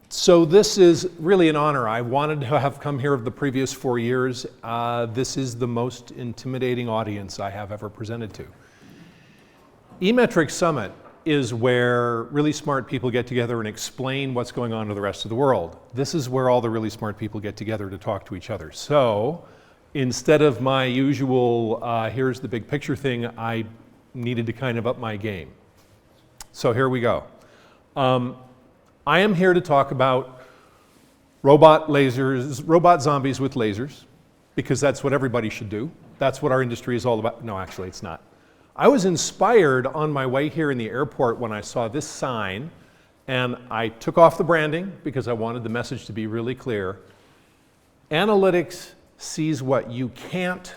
So this is really an honor. I wanted to have come here the previous 4 years. This is the most intimidating audience I have ever presented to. eMetrics Summit is where really smart people get together and explain what's going on to the rest of the world. This is where all the really smart people get together to talk to each other. So instead of my usual, here's the big picture thing, I needed to kind of up my game. So here we go. I am here to talk about robot zombies with lasers, because that's what everybody should do. That's what our industry is all about. No, actually it's not. I was inspired on my way here in the airport when I saw this sign, and I took off the branding because I wanted the message to be really clear. Analytics sees what you can't,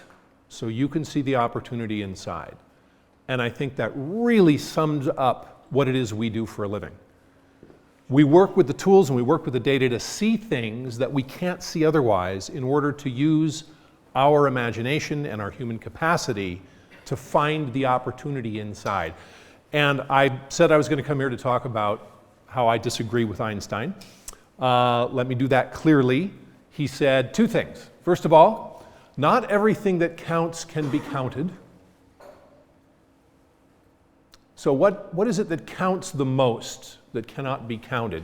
so you can see the opportunity inside. And I think that really sums up what it is we do for a living. We work with the tools and we work with the data to see things that we can't see otherwise in order to use our imagination and our human capacity to find the opportunity inside. And I said I was going to come here to talk about how I disagree with Einstein. Let me do that clearly. He said two things. First of all, not everything that counts can be counted. So what is it that counts the most that cannot be counted?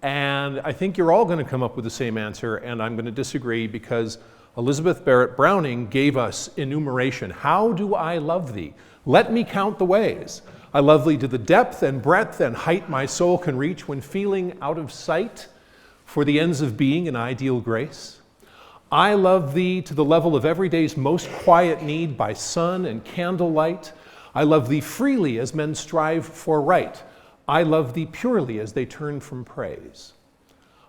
And I think you're all going to come up with the same answer, and I'm going to disagree because Elizabeth Barrett Browning gave us enumeration. How do I love thee? Let me count the ways. I love thee to the depth and breadth and height my soul can reach when feeling out of sight for the ends of being in ideal grace. I love thee to the level of everyday's most quiet need by sun and candlelight. I love thee freely as men strive for right. I love thee purely as they turn from praise.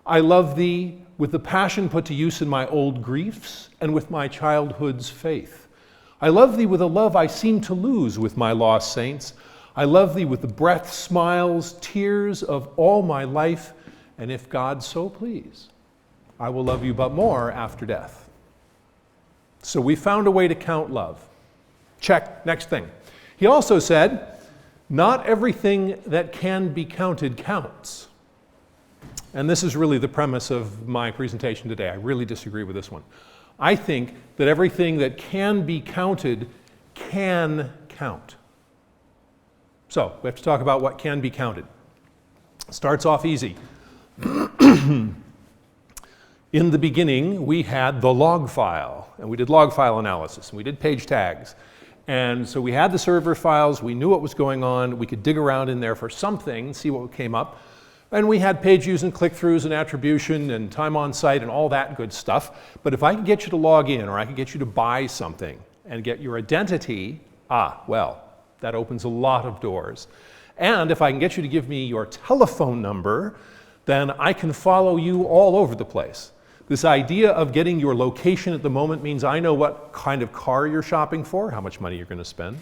I love thee with the passion put to use in my old griefs and with my childhood's faith. I love thee with a love I seem to lose with my lost saints. I love thee with the breath, smiles, tears of all my life, and if God so please, I will love you but more after death. So we found a way to count love. Check, next thing. He also said, not everything that can be counted counts. And this is really the premise of my presentation today. I really disagree with this one. I think that everything that can be counted can count. So we have to talk about what can be counted. Starts off easy. In the beginning, we had the log file, and we did log file analysis, and we did page tags. And so we had the server files, we knew what was going on, we could dig around in there for something, see what came up. And we had page views and click-throughs and attribution and time on site and all that good stuff. But if I could get you to log in or I could get you to buy something and get your identity, well, that opens a lot of doors. And if I can get you to give me your telephone number, then I can follow you all over the place. This idea of getting your location at the moment means I know what kind of car you're shopping for, how much money you're going to spend.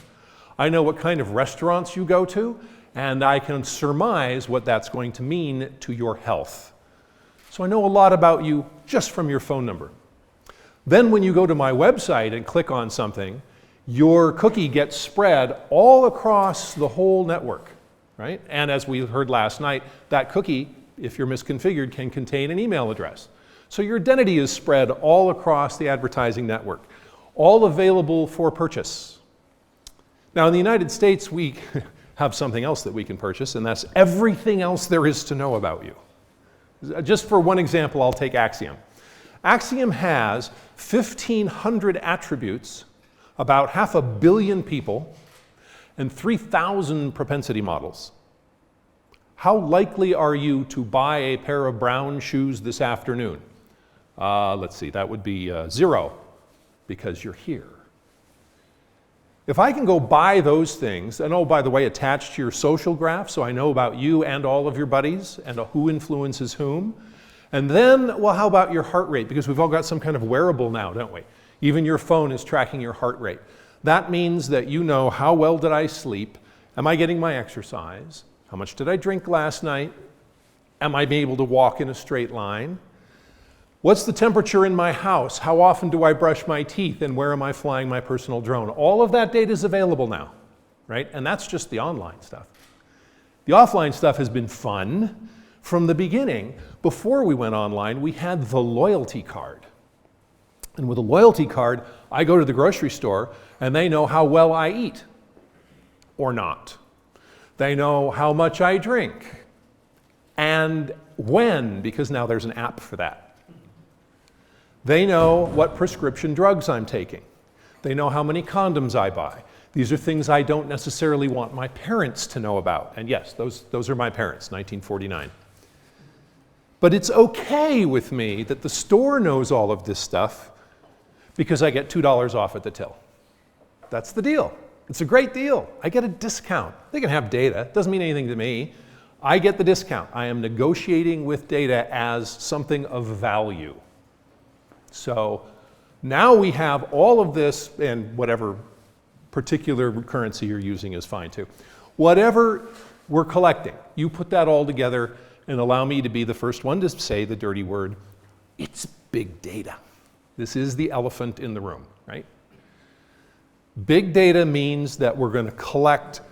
I know what kind of restaurants you go to, and I can surmise what that's going to mean to your health. So I know a lot about you just from your phone number. Then when you go to my website and click on something, your cookie gets spread all across the whole network, right? And as we heard last night, that cookie, if you're misconfigured, can contain an email address. So your identity is spread all across the advertising network, all available for purchase. Now in the United States, we have something else that we can purchase, and that's everything else there is to know about you. Just for one example, I'll take Axiom. Axiom has 1,500 attributes, about 500 million people, and 3,000 propensity models. How likely are you to buy a pair of brown shoes this afternoon? Let's see, that would be 0, because you're here. If I can go buy those things, and oh, by the way, attached to your social graph, so I know about you and all of your buddies, and who influences whom. And then, well, how about your heart rate? Because we've all got some kind of wearable now, don't we? Even your phone is tracking your heart rate. That means that you know how well did I sleep? Am I getting my exercise? How much did I drink last night? Am I able to walk in a straight line? What's the temperature in my house? How often do I brush my teeth? And where am I flying my personal drone? All of that data is available now, right? And that's just the online stuff. The offline stuff has been fun From the beginning, before we went online, we had the loyalty card. And with a loyalty card, I go to the grocery store and they know how well I eat or not. They know how much I drink and when, because now there's an app for that. They know what prescription drugs I'm taking. They know how many condoms I buy. These are things I don't necessarily want my parents to know about. And yes, those are my parents, 1949. But it's okay with me that the store knows all of this stuff because I get $2 off at the till. That's the deal. It's a great deal. I get a discount. They can have data. It doesn't mean anything to me. I get the discount. I am negotiating with data as something of value. So now we have all of this, and whatever particular currency you're using is fine too. Whatever we're collecting, you put that all together and allow me to be the first one to say the dirty word. It's big data. This is the elephant in the room, right? Big data means that we're going to collect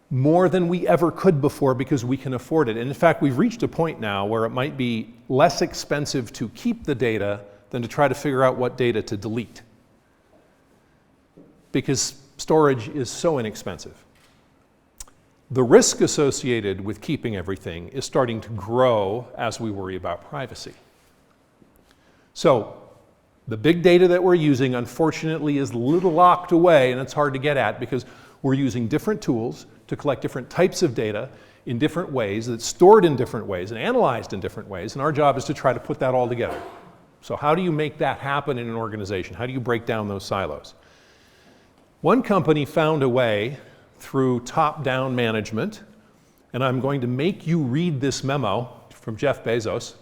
more than we ever could before because we can afford it. And in fact, we've reached a point now where it might be less expensive to keep the data than to try to figure out what data to delete, because storage is so inexpensive. The risk associated with keeping everything is starting to grow as we worry about privacy. So the big data that we're using, unfortunately, is a little locked away, and it's hard to get at because we're using different tools to collect different types of data in different ways, that's stored in different ways and analyzed in different ways, and our job is to try to put that all together. So how do you make that happen in an organization? How do you break down those silos? One company found a way through top-down management, and I'm going to make you read this memo from Jeff Bezos.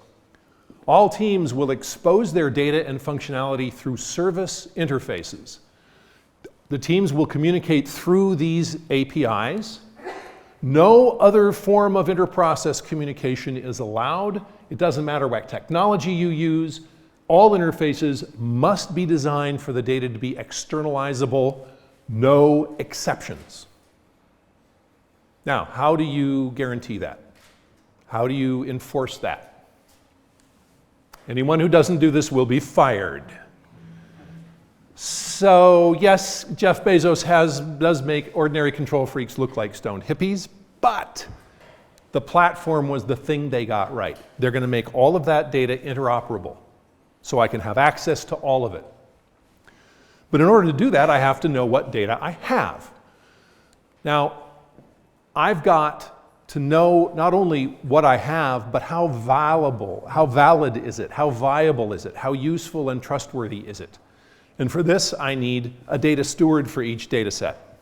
All teams will expose their data and functionality through service interfaces. The teams will communicate through these APIs. No other form of inter-process communication is allowed. It doesn't matter what technology you use. All interfaces must be designed for the data to be externalizable, no exceptions. Now, how do you guarantee that? How do you enforce that? Anyone who doesn't do this will be fired. So yes, Jeff Bezos does make ordinary control freaks look like stoned hippies, but the platform was the thing they got right. They're going to make all of that data interoperable, so I can have access to all of it. But in order to do that, I have to know what data I have. Now, I've got to know not only what I have, but how valid is it, how viable is it, how useful and trustworthy is it. And for this, I need a data steward for each data set.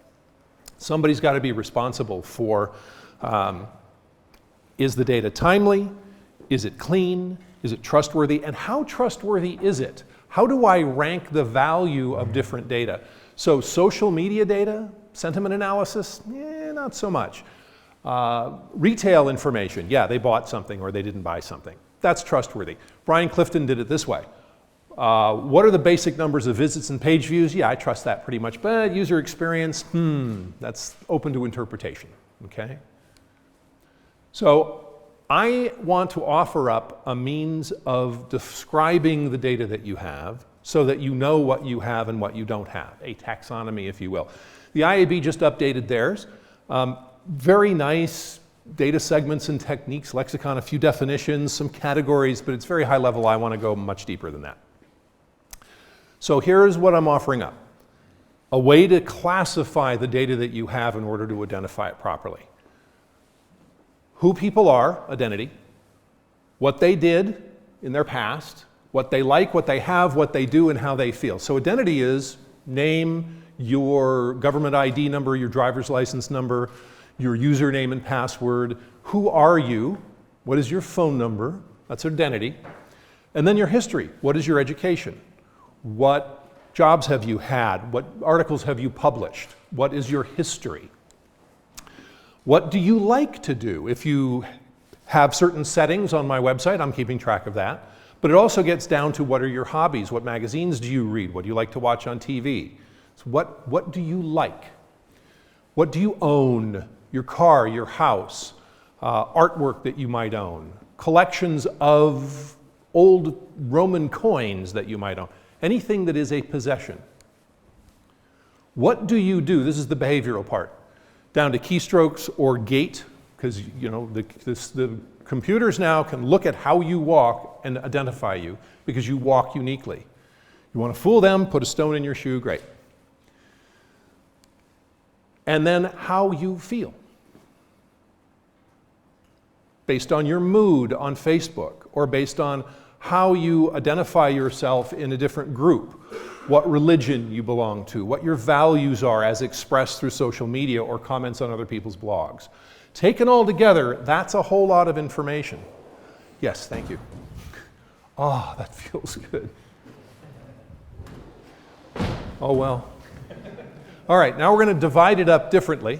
Somebody's got to be responsible for, is the data timely? Is it clean? Is it trustworthy? And how trustworthy is it? How do I rank the value of different data? So social media data, sentiment analysis, not so much. Retail information, yeah, they bought something or they didn't buy something. That's trustworthy. Brian Clifton did it this way. What are the basic numbers of visits and page views? Yeah, I trust that pretty much. But user experience, that's open to interpretation, okay? So I want to offer up a means of describing the data that you have so that you know what you have and what you don't have, a taxonomy, if you will. The IAB just updated theirs. Very nice data segments and techniques, lexicon, a few definitions, some categories, but it's very high level. I want to go much deeper than that. So here's what I'm offering up. A way to classify the data that you have in order to identify it properly. Who people are, identity, what they did in their past, what they like, what they have, what they do, and how they feel. So identity is name, your government ID number, your driver's license number, your username and password. Who are you? What is your phone number? That's identity. And then your history. What is your education? What jobs have you had? What articles have you published? What is your history? What do you like to do? If you have certain settings on my website, I'm keeping track of that. But it also gets down to what are your hobbies? What magazines do you read? What do you like to watch on TV? So what do you like? What do you own? Your car, your house, artwork that you might own, collections of old Roman coins that you might own, anything that is a possession. What do you do? This is the behavioral part. Down to keystrokes or gait, because the computers now can look at how you walk and identify you because you walk uniquely. You want to fool them, put a stone in your shoe, great. And then how you feel. Based on your mood on Facebook, or based on how you identify yourself in a different group, what religion you belong to, what your values are as expressed through social media or comments on other people's blogs. Taken all together, that's a whole lot of information. Yes, thank you. Ah, that feels good. Oh well. All right, now we're going to divide it up differently.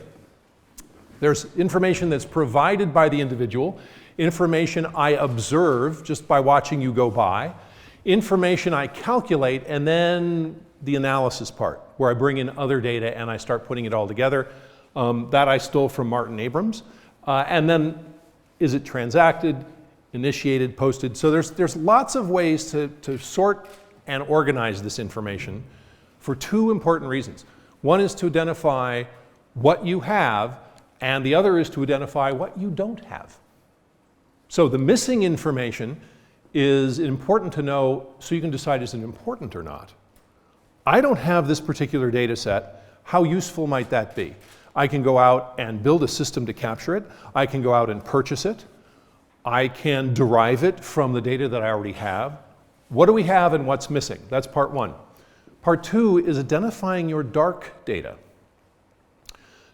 There's information that's provided by the individual, information I observe just by watching you go by, information I calculate, and then the analysis part, where I bring in other data and I start putting it all together. That I stole from Martin Abrams. And then, is it transacted, initiated, posted? So there's lots of ways to sort and organize this information for two important reasons. One is to identify what you have, and the other is to identify what you don't have. So the missing information is important to know so you can decide is it important or not. I don't have this particular data set. How useful might that be? I can go out and build a system to capture it. I can go out and purchase it. I can derive it from the data that I already have. What do we have and what's missing? That's part one. Part two is identifying your dark data.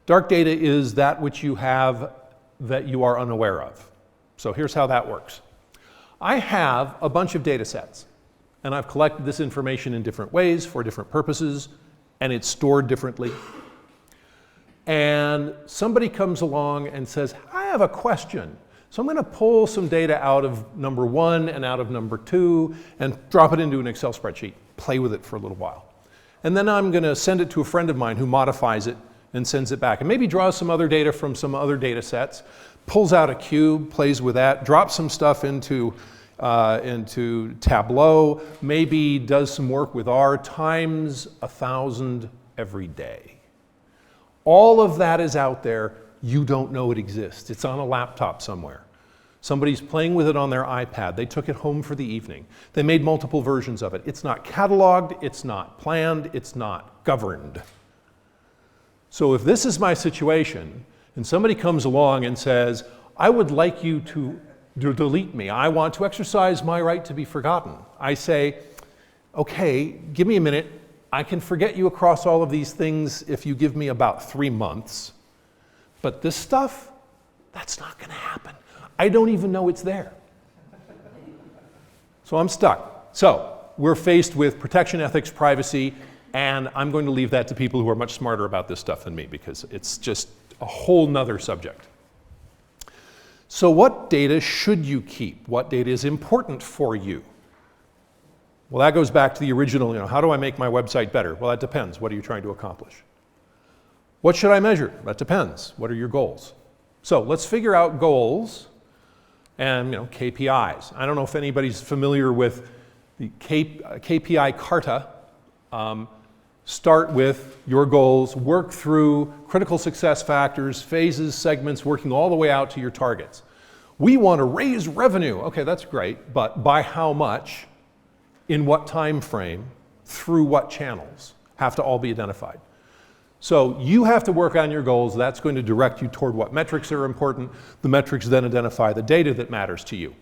Dark data is that which you have that you are unaware of. So here's how that works. I have a bunch of data sets, and I've collected this information in different ways for different purposes, and it's stored differently. And somebody comes along and says, I have a question. So I'm going to pull some data out of number one and out of number two and drop it into an Excel spreadsheet, play with it for a little while. And then I'm going to send it to a friend of mine who modifies it and sends it back. And maybe draws some other data from some other data sets, pulls out a cube, plays with that, drops some stuff into Tableau, maybe does some work with R, times 1,000 every day. All of that is out there. You don't know it exists. It's on a laptop somewhere. Somebody's playing with it on their iPad. They took it home for the evening. They made multiple versions of it. It's not cataloged, it's not planned, it's not governed. So if this is my situation, and somebody comes along and says, I would like you to delete me. I want to exercise my right to be forgotten. I say, okay, give me a minute. I can forget you across all of these things if you give me about 3 months. But this stuff, that's not going to happen. I don't even know it's there. So I'm stuck. So we're faced with protection, ethics, privacy, and I'm going to leave that to people who are much smarter about this stuff than me because it's just a whole nother subject. So what data should you keep? What data is important for you? Well, that goes back to the original, how do I make my website better? Well, that depends. What are you trying to accomplish? What should I measure? That depends. What are your goals? So let's figure out goals and KPIs. I don't know if anybody's familiar with the KPI Karta. Start with your goals, work through critical success factors, phases, segments, working all the way out to your targets. We want to raise revenue. Okay, that's great, but by how much, in what time frame, through what channels, have to all be identified. So you have to work on your goals. That's going to direct you toward what metrics are important. The metrics then identify the data that matters to you.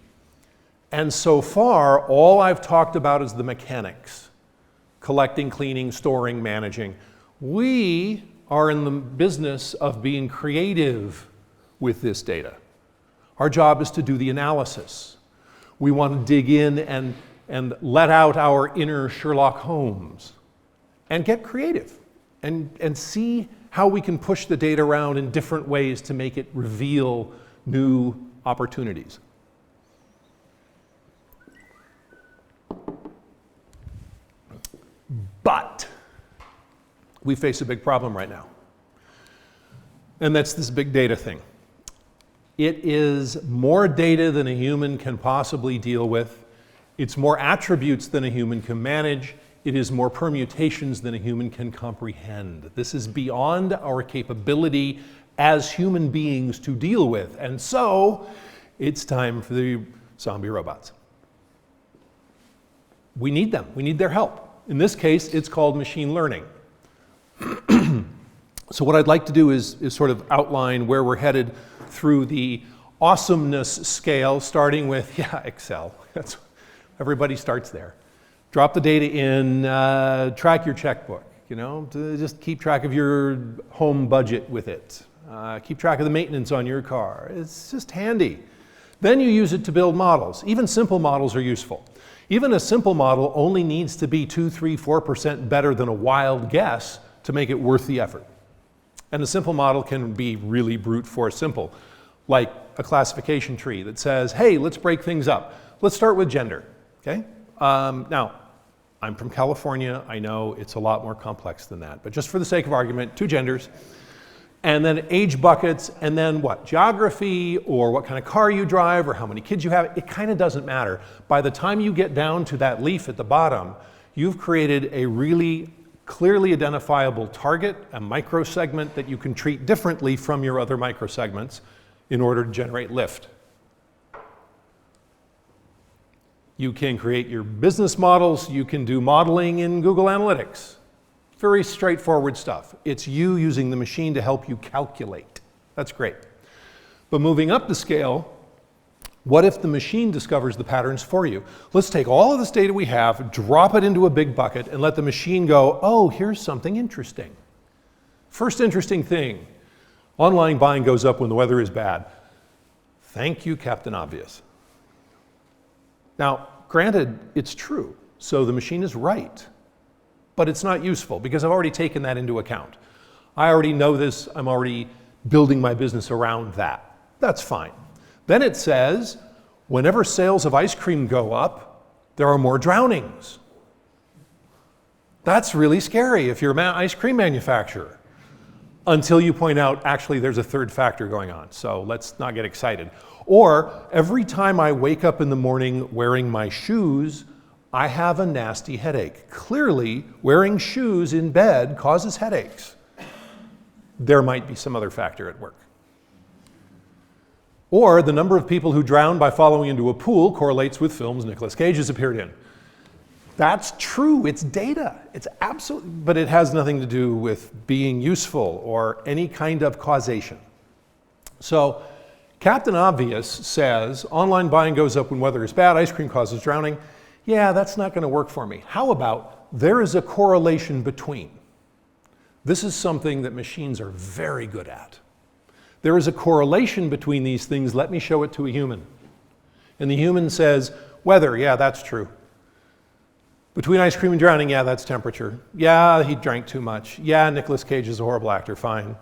And so far, all I've talked about is the mechanics. Collecting, cleaning, storing, managing. We are in the business of being creative with this data. Our job is to do the analysis. We want to dig in and let out our inner Sherlock Holmes and get creative and see how we can push the data around in different ways to make it reveal new opportunities. But we face a big problem right now. And that's this big data thing. It is more data than a human can possibly deal with. It's more attributes than a human can manage. It is more permutations than a human can comprehend. This is beyond our capability as human beings to deal with. And so, it's time for the zombie robots. We need them. We need their help. In this case, it's called machine learning. So what I'd like to do is sort of outline where we're headed through the awesomeness scale, starting with, Excel. Everybody starts there. Drop the data in, track your checkbook, just keep track of your home budget with it. Keep track of the maintenance on your car. It's just handy. Then you use it to build models. Even simple models are useful. Even a simple model only needs to be 2, 3, 4% better than a wild guess to make it worth the effort. And a simple model can be really brute force simple, like a classification tree that says, hey, let's break things up. Let's start with gender, okay? Now, I'm from California. I know it's a lot more complex than that, but just for the sake of argument, 2 genders, and then age buckets, and then what? Geography, or what kind of car you drive, or how many kids you have. It kind of doesn't matter. By the time you get down to that leaf at the bottom, you've created a really clearly identifiable target, a microsegment that you can treat differently from your other microsegments in order to generate lift. You can create your business models. You can do modeling in Google Analytics. Very straightforward stuff. It's you using the machine to help you calculate. That's great. But moving up the scale, what if the machine discovers the patterns for you? Let's take all of this data we have, drop it into a big bucket, and let the machine go, oh, here's something interesting. First interesting thing, online buying goes up when the weather is bad. Thank you, Captain Obvious. Now, granted, it's true, so the machine is right, but it's not useful because I've already taken that into account. I already know this, I'm already building my business around that. That's fine. Then it says, whenever sales of ice cream go up, there are more drownings. That's really scary if you're an ice cream manufacturer, until you point out, actually, there's a third factor going on, so let's not get excited. Or, every time I wake up in the morning wearing my shoes, I have a nasty headache. Clearly, wearing shoes in bed causes headaches. There might be some other factor at work. Or the number of people who drown by falling into a pool correlates with films Nicolas Cage has appeared in. That's true, it's data. It's absolutely, but it has nothing to do with being useful or any kind of causation. So, Captain Obvious says, online buying goes up when weather is bad, ice cream causes drowning. Yeah, that's not going to work for me. How about there is a correlation between? This is something that machines are very good at. There is a correlation between these things. Let me show it to a human. And the human says, weather, yeah, that's true. Between ice cream and drowning, yeah, that's temperature. Yeah, he drank too much. Yeah, Nicolas Cage is a horrible actor, fine.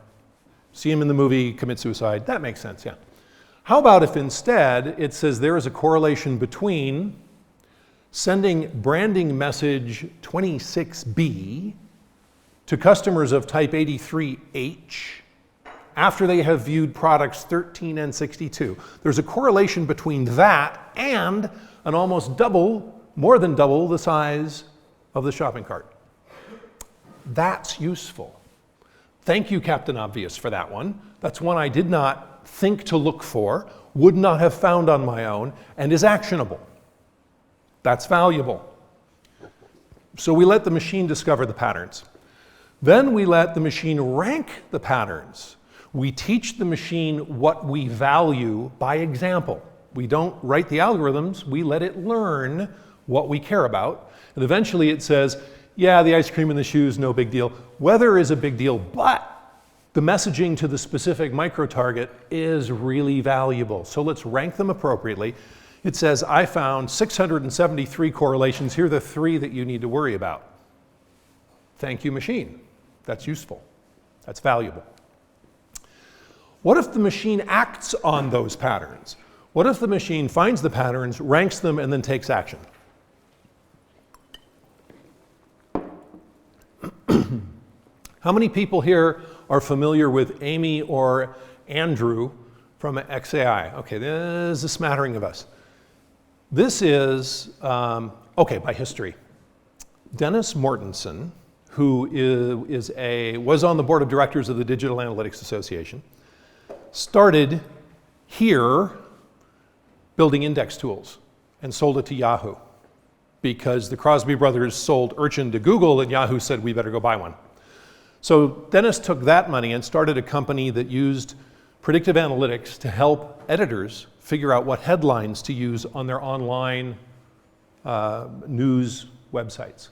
See him in the movie, commit suicide. That makes sense, yeah. How about if instead it says there is a correlation between sending branding message 26B to customers of type 83H after they have viewed products 13 and 62. There's a correlation between that and an almost double, more than double the size of the shopping cart. That's useful. Thank you, Captain Obvious, for that one. That's one I did not think to look for, would not have found on my own, and is actionable. That's valuable. So we let the machine discover the patterns. Then we let the machine rank the patterns. We teach the machine what we value by example. We don't write the algorithms, we let it learn what we care about. And eventually it says, yeah, the ice cream and the shoes, no big deal. Weather is a big deal, but the messaging to the specific micro-target is really valuable. So let's rank them appropriately. It says, I found 673 correlations. Here are the 3 that you need to worry about. Thank you, machine. That's useful. That's valuable. What if the machine acts on those patterns? What if the machine finds the patterns, ranks them, and then takes action? How many people here are familiar with Amy or Andrew from XAI. Okay, there's a smattering of us. This is, okay, by history. Dennis Mortensen, who was on the board of directors of the Digital Analytics Association, started here building index tools and sold it to Yahoo because the Crosby brothers sold Urchin to Google and Yahoo said, we better go buy one. So Dennis took that money and started a company that used predictive analytics to help editors figure out what headlines to use on their online news websites.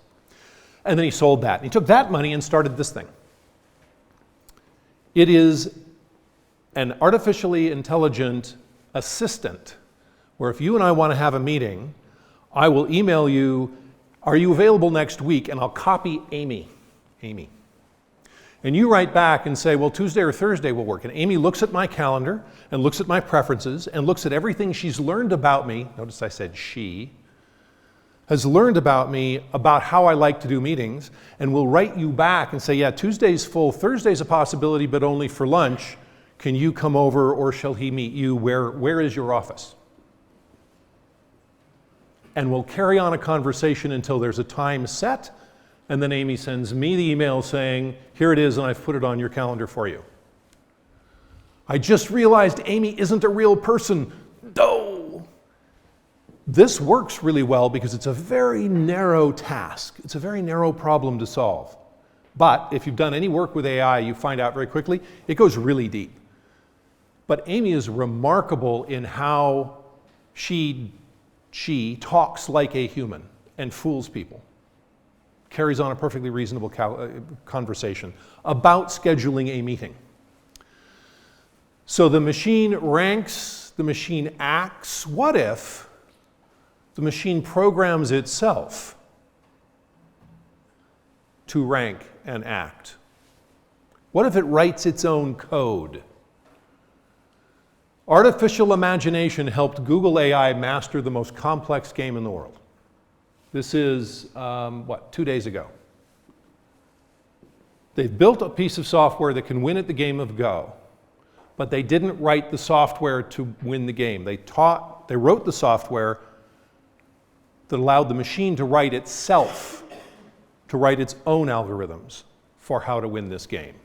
And then he sold that. He took that money and started this thing. It is an artificially intelligent assistant where if you and I want to have a meeting, I will email you, are you available next week? And I'll copy Amy. And you write back and say, well, Tuesday or Thursday will work. And Amy looks at my calendar and looks at my preferences and looks at everything she's learned about me. Notice I said she has learned about me, about how I like to do meetings, and will write you back and say, yeah, Tuesday's full, Thursday's a possibility, but only for lunch. Can you come over or shall he meet you? Where is your office? And we'll carry on a conversation until there's a time set, and then Amy sends me the email saying, here it is, and I've put it on your calendar for you. I just realized Amy isn't a real person. No! This works really well because it's a very narrow task. It's a very narrow problem to solve. But if you've done any work with AI, you find out very quickly, it goes really deep. But Amy is remarkable in how she talks like a human and fools people. Carries on a perfectly reasonable conversation about scheduling a meeting. So the machine ranks, the machine acts. What if the machine programs itself to rank and act? What if it writes its own code? Artificial imagination helped Google AI master the most complex game in the world. This is, 2 days ago. They've built a piece of software that can win at the game of Go, but they didn't write the software to win the game. They wrote the software that allowed the machine to write itself, to write its own algorithms for how to win this game.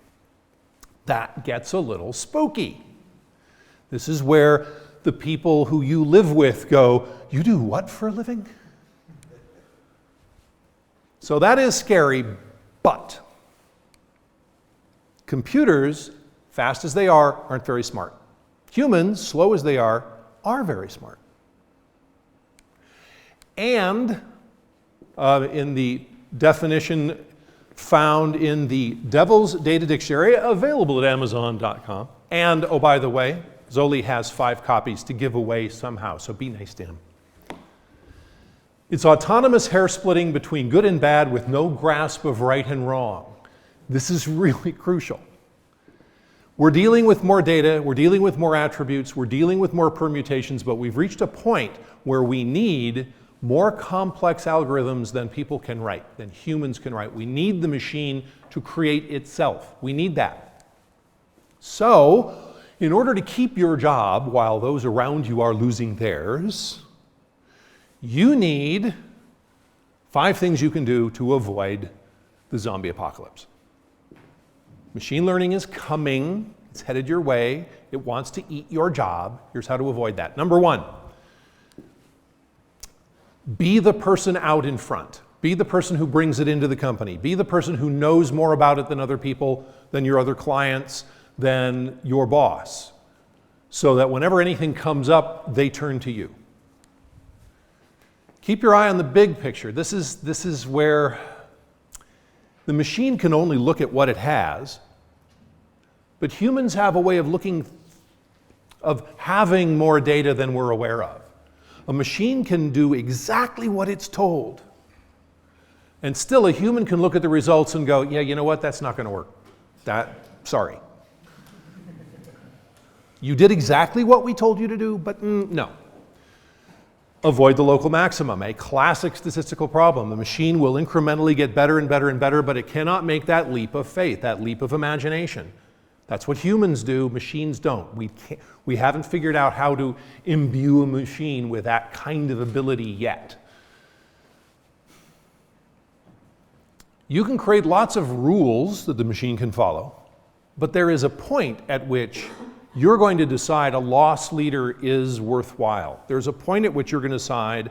That gets a little spooky. This is where the people who you live with go, you do what for a living? So that is scary, but computers, fast as they are, aren't very smart. Humans, slow as they are very smart. And in the definition found in the Devil's Data Dictionary, available at Amazon.com. And, oh, by the way, Zoli has 5 copies to give away somehow, so be nice to him. It's autonomous hair-splitting between good and bad with no grasp of right and wrong. This is really crucial. We're dealing with more data, we're dealing with more attributes, we're dealing with more permutations, but we've reached a point where we need more complex algorithms than people can write, than humans can write. We need the machine to create itself. We need that. So, in order to keep your job while those around you are losing theirs, you need 5 things you can do to avoid the zombie apocalypse. Machine learning is coming. It's headed your way. It wants to eat your job. Here's how to avoid that. Number 1, be the person out in front. Be the person who brings it into the company. Be the person who knows more about it than other people, than your other clients, than your boss, so that whenever anything comes up, they turn to you. Keep your eye on the big picture. This is where the machine can only look at what it has, but humans have a way of having more data than we're aware of. A machine can do exactly what it's told, and still a human can look at the results and go, yeah, you know what, that's not going to work. Sorry. You did exactly what we told you to do, but no. Avoid the local maximum, a classic statistical problem. The machine will incrementally get better and better and better, but it cannot make that leap of faith, that leap of imagination. That's what humans do, machines don't. We haven't figured out how to imbue a machine with that kind of ability yet. You can create lots of rules that the machine can follow, but there is a point at which you're going to decide a loss leader is worthwhile. There's a point at which you're going to decide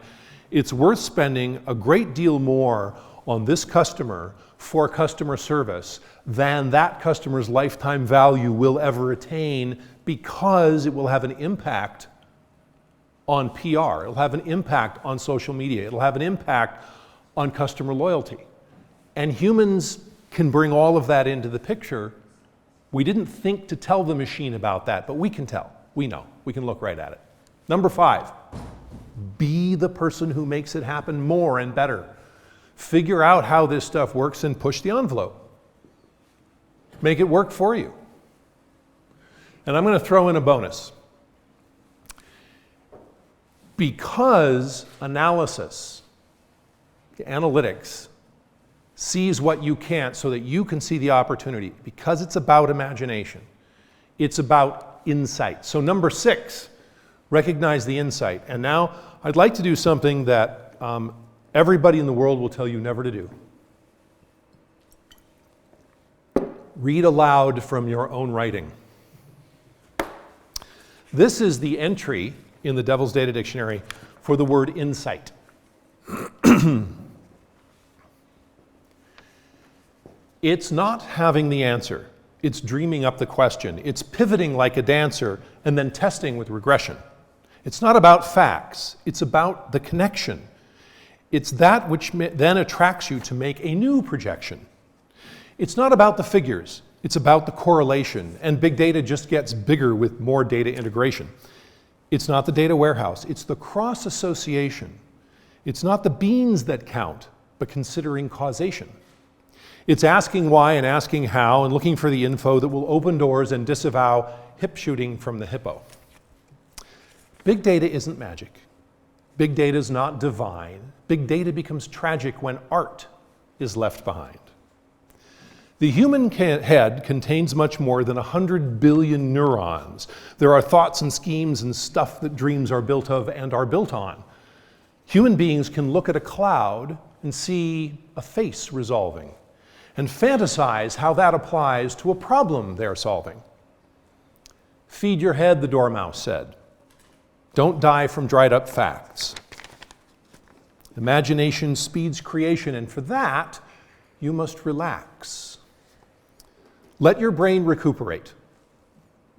it's worth spending a great deal more on this customer for customer service than that customer's lifetime value will ever attain, because it will have an impact on PR, it'll have an impact on social media, it'll have an impact on customer loyalty. And humans can bring all of that into the picture. We didn't think to tell the machine about that, but we can tell. We know. We can look right at it. Number 5, be the person who makes it happen more and better. Figure out how this stuff works and push the envelope. Make it work for you. And I'm going to throw in a bonus. Because analysis, analytics, sees what you can't so that you can see the opportunity, because it's about imagination. It's about insight. So number 6, recognize the insight. And now I'd like to do something that everybody in the world will tell you never to do. Read aloud from your own writing. This is the entry in the Devil's Data Dictionary for the word insight. It's not having the answer. It's dreaming up the question. It's pivoting like a dancer and then testing with regression. It's not about facts. It's about the connection. It's that which then attracts you to make a new projection. It's not about the figures. It's about the correlation. And big data just gets bigger with more data integration. It's not the data warehouse. It's the cross association. It's not the beans that count, but considering causation. It's asking why and asking how and looking for the info that will open doors and disavow hip shooting from the hippo. Big data isn't magic. Big data is not divine. Big data becomes tragic when art is left behind. The human head contains much more than 100 billion neurons. There are thoughts and schemes and stuff that dreams are built of and are built on. Human beings can look at a cloud and see a face resolving, and fantasize how that applies to a problem they're solving. Feed your head, the dormouse said. Don't die from dried up facts. Imagination speeds creation, and for that, you must relax. Let your brain recuperate.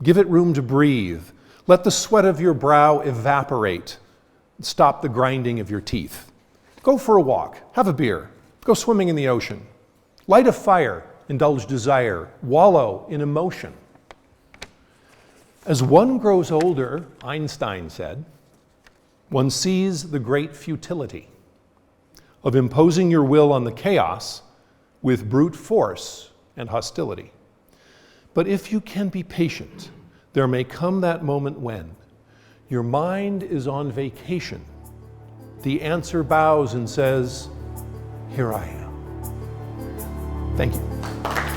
Give it room to breathe. Let the sweat of your brow evaporate. Stop the grinding of your teeth. Go for a walk, have a beer, go swimming in the ocean. Light a fire, indulge desire, wallow in emotion. As one grows older, Einstein said, one sees the great futility of imposing your will on the chaos with brute force and hostility. But if you can be patient, there may come that moment when your mind is on vacation. The answer bows and says, "Here I am." Thank you.